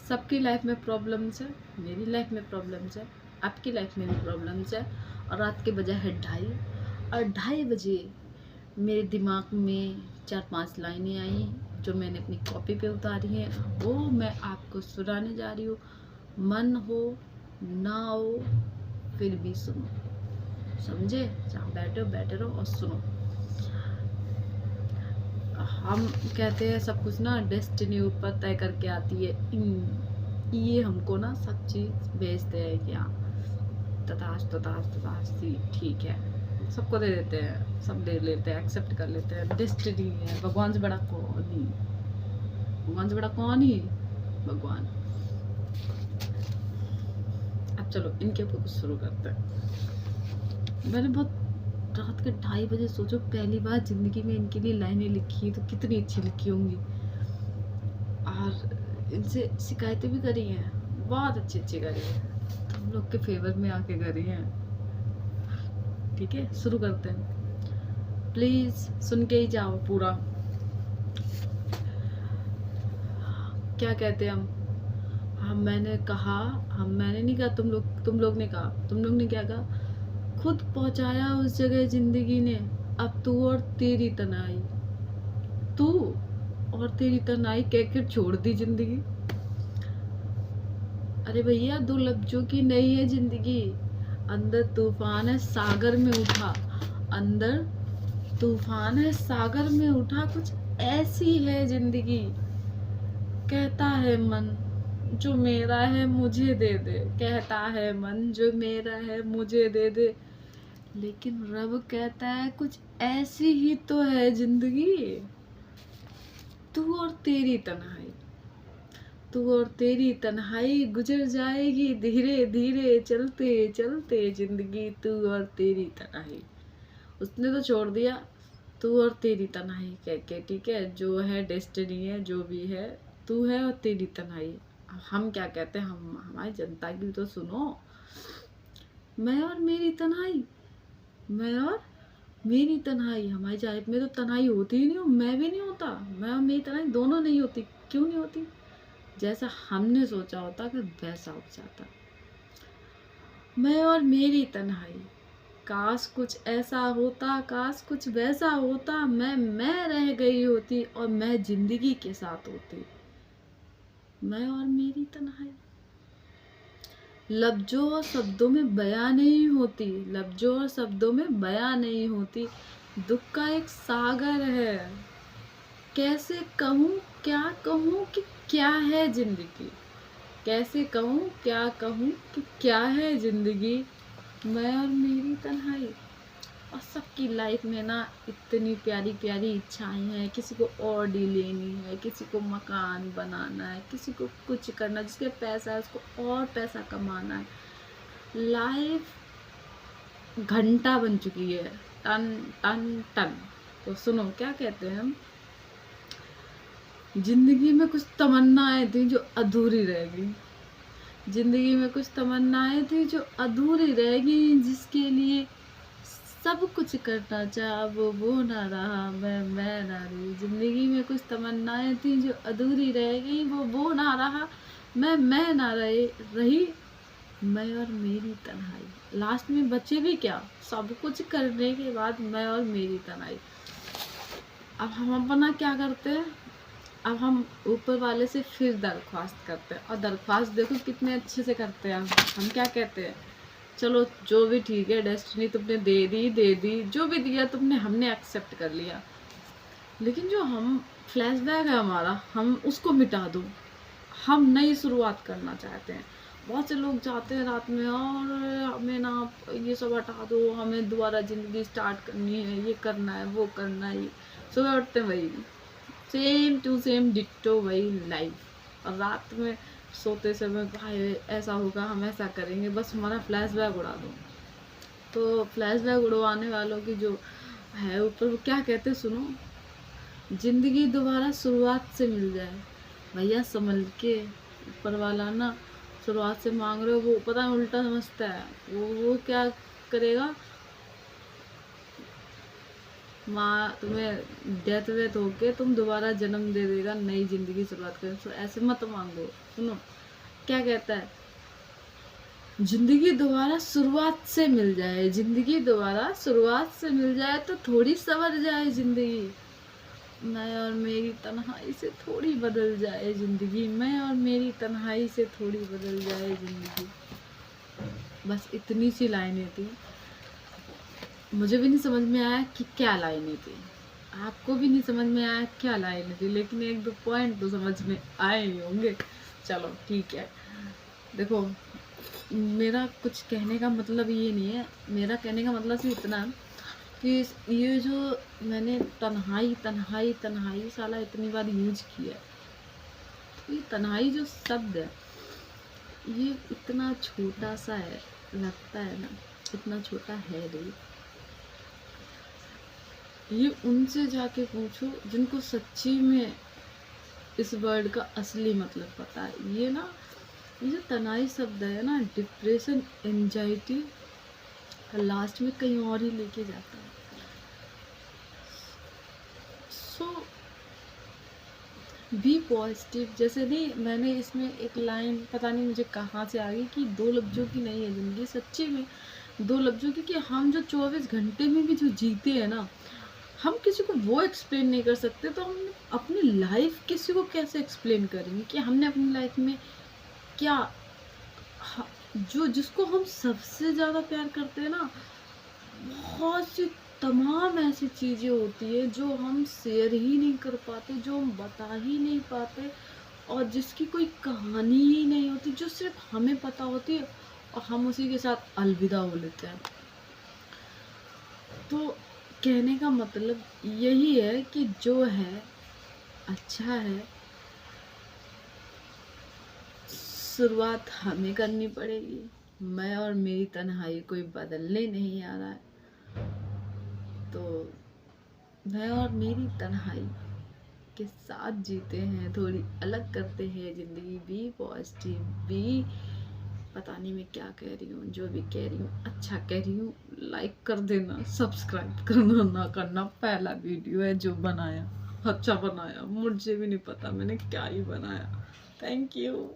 सबकी लाइफ में प्रॉब्लम्स है, मेरी लाइफ में प्रॉब्लम्स है, आपकी लाइफ में भी प्रॉब्लम्स है। और रात के बजे है 2:30 और 2:30 बजे मेरे दिमाग में 4-5 लाइनें आई जो मैंने अपनी कॉपी पे उतारी हैं, वो मैं आपको सुनाने जा रही हूँ। मन हो ना हो फिर भी सुनो, समझे? जहाँ बैठे रहो और सुनो। हम कहते हैं सब कुछ ना डेस्टिनी ऊपर तय करके आती है, ये हमको ना सब चीज़ भेजते हैं कि हाँ तथास्तु ठीक है, सबको दे देते हैं, सब ले लेते हैं, एक्सेप्ट कर लेते हैं। डेस्टिनी है, भगवान से बड़ा कौन ही, भगवान से बड़ा कौन ही, भगवान। अब चलो इनके ऊपर कुछ शुरू करते हैं। मैंने बहुत रात के 2:30 बजे सोचो, पहली बार जिंदगी में इनके लिए लाइनें लिखी तो कितनी अच्छी लिखी होंगी। और इनसे शिकायतें भी करी हैं, बहुत अच्छी अच्छी करी है, तुम लोग के फेवर में आके करी हैं। ठीक है, शुरू करते हैं। प्लीज सुन के ही जाओ पूरा। क्या कहते हैं हम मैंने कहा, मैंने नहीं कहा, तुम लोग ने कहा। तुम लोग ने क्या कहा? खुद पहुंचाया उस जगह जिंदगी ने, अब तू और तेरी तन्हाई, तू और तेरी तन्हाई कह के छोड़ दी जिंदगी। अरे भैया, 2 लफ्जों की नहीं है जिंदगी। अंदर तूफान है, सागर में उठा, अंदर तूफान है, सागर में उठा, कुछ ऐसी है जिंदगी। कहता है मन जो मेरा है मुझे दे दे, कहता है मन जो मेरा है मुझे दे दे, लेकिन रब कहता है कुछ ऐसी ही तो है जिंदगी। तू और तेरी तन्हाई, तू और तेरी तन्हाई गुजर जाएगी धीरे धीरे, चलते चलते जिंदगी, तू और तेरी तन्हाई। उसने तो छोड़ दिया तू और तेरी तन्हाई कह के, ठीक है, जो है डेस्टिनी है, जो भी है, तू है और तेरी तन्हाई। हम क्या कहते हैं, हम हमारी जनता की तो सुनो। मैं और मेरी तन्हाई, मैं और मेरी तन्हाई, हमारी लाइफ में तो तन्हाई होती ही नहीं हो, मैं भी नहीं होता, मैं और मेरी तन्हाई दोनों नहीं होती। क्यों नहीं होती? जैसा हमने सोचा होता अगर वैसा हो जाता। मैं और मेरी तन्हाई, काश कुछ ऐसा होता, काश कुछ वैसा होता, मैं रह गई होती और मैं जिंदगी के साथ होती। मैं और मेरी तन्हाई लफ्जों और शब्दों में बयां नहीं होती, लफ्जों और शब्दों में बयां नहीं होती। दुख का एक सागर है, कैसे कहूँ क्या कहूँ कि क्या है जिंदगी, कैसे कहूँ क्या कहूँ कि क्या है जिंदगी। मैं और मेरी तन्हाई। और सबकी लाइफ में ना इतनी प्यारी प्यारी इच्छाएं हैं, किसी को ऑडी लेनी है, किसी को मकान बनाना है, किसी को कुछ करना है, जिसके पैसा है उसको और पैसा कमाना है। लाइफ घंटा बन चुकी है, टन टन टन। तो सुनो क्या कहते हैं हम, जिंदगी में कुछ तमन्नाएं थी जो अधूरी रह गई, जिंदगी में कुछ तमन्नाएं थी जो अधूरी रह गई, जिसके लिए सब कुछ करना चाहा वो ना रहा, मैं ना रही। जिंदगी में कुछ तमन्नाएं थी जो अधूरी रह गई, वो ना रहा, मैं ना रही। मैं और मेरी तन्हाई, लास्ट में बचे भी क्या? सब कुछ करने के बाद मैं और मेरी तन्हाई। अब हम अपना क्या करते हैं, अब हम ऊपर वाले से फिर दरख्वास्त करते हैं, और दरख्वास्त देखो कितने अच्छे से करते हैं। हम क्या कहते हैं, चलो जो भी ठीक है, डेस्टिनी तुमने दे दी, जो भी दिया तुमने, हमने एक्सेप्ट कर लिया, लेकिन जो हम फ्लैशबैक है हमारा, हम उसको मिटा दो। हम नई शुरुआत करना चाहते हैं। बहुत से लोग चाहते हैं रात में, और हमें ना ये सब हटा दो, हमें दोबारा ज़िंदगी स्टार्ट करनी है, ये करना है, वो करना है। सुबह उठते वही सेम टू सेम डिट्टो वही लाइफ, और रात में सोते समय भाई ऐसा होगा, हम ऐसा करेंगे, बस हमारा फ्लैशबैक उड़ा दो। तो फ्लैशबैक उड़वाने वालों की जो है ऊपर, वो क्या कहते हैं सुनो, जिंदगी दोबारा शुरुआत से मिल जाए। भैया संभल के, ऊपर वाला ना शुरुआत से मांग रहे हो, वो पता है, उल्टा समझता है। वो क्या करेगा, माँ तुम्हें डेथ वेथ होके तुम दोबारा जन्म दे देगा, नई जिंदगी शुरुआत कर। तो ऐसे मत मांगो। सुनो क्या कहता है, जिंदगी दोबारा शुरुआत से मिल जाए, जिंदगी दोबारा शुरुआत से मिल जाए तो थोड़ी संवर जाए जिंदगी। मैं और मेरी तन्हाई से थोड़ी बदल जाए जिंदगी, मैं और मेरी तन्हाई से थोड़ी बदल जाए जिंदगी। बस इतनी सी लाइनें थी। मुझे भी नहीं समझ में आया कि क्या लाइनें थी, आपको भी नहीं समझ में आया क्या लाइनें थी, लेकिन एक दो पॉइंट तो समझ में आए ही होंगे। चलो ठीक है। देखो मेरा कुछ कहने का मतलब ये नहीं है, मेरा कहने का मतलब सिर्फ इतना है कि ये जो मैंने तन्हाई तन्हाई तन्हाई साला इतनी बार यूज किया है, तो ये तन्हाई जो शब्द है ये इतना छोटा सा है, लगता है ना इतना छोटा है नहीं। ये उनसे जाके पूछो जिनको सच्ची में इस वर्ड का असली मतलब पता है। ये ना, ये जो तनाई शब्द है ना, डिप्रेशन, एंजाइटी लास्ट में कहीं और ही लेके जाता है। सो बी पॉजिटिव। जैसे नहीं, मैंने इसमें एक लाइन पता नहीं मुझे कहाँ से आ गई कि 2 लफ्ज़ों की नहीं है ज़िंदगी, सच्ची में 2 लफ्ज़ों की। कि हम जो 24 घंटे में भी जो जीते हैं ना, हम किसी को वो एक्सप्लेन नहीं कर सकते, तो हम अपनी लाइफ किसी को कैसे एक्सप्लेन करेंगे कि हमने अपनी लाइफ में क्या, जो जिसको हम सबसे ज़्यादा प्यार करते हैं ना, बहुत सी तमाम ऐसी चीज़ें होती है जो हम शेयर ही नहीं कर पाते, जो हम बता ही नहीं पाते, और जिसकी कोई कहानी ही नहीं होती, जो सिर्फ हमें पता होती है और हम उसी के साथ अलविदा हो लेते हैं। तो कहने का मतलब यही है कि जो है अच्छा है, शुरुआत हमें करनी पड़ेगी। मैं और मेरी तन्हाई कोई बदलने नहीं आ रहा है, तो मैं और मेरी तन्हाई के साथ जीते हैं, थोड़ी अलग करते हैं ज़िंदगी। बी पॉजिटिव, बी, पता नहीं मैं क्या कह रही हूँ, जो भी कह रही हूँ अच्छा कह रही हूँ। लाइक कर देना, सब्सक्राइब करना ना करना, पहला वीडियो है जो बनाया, अच्छा बनाया, मुझे भी नहीं पता मैंने क्या ही बनाया। Thank you.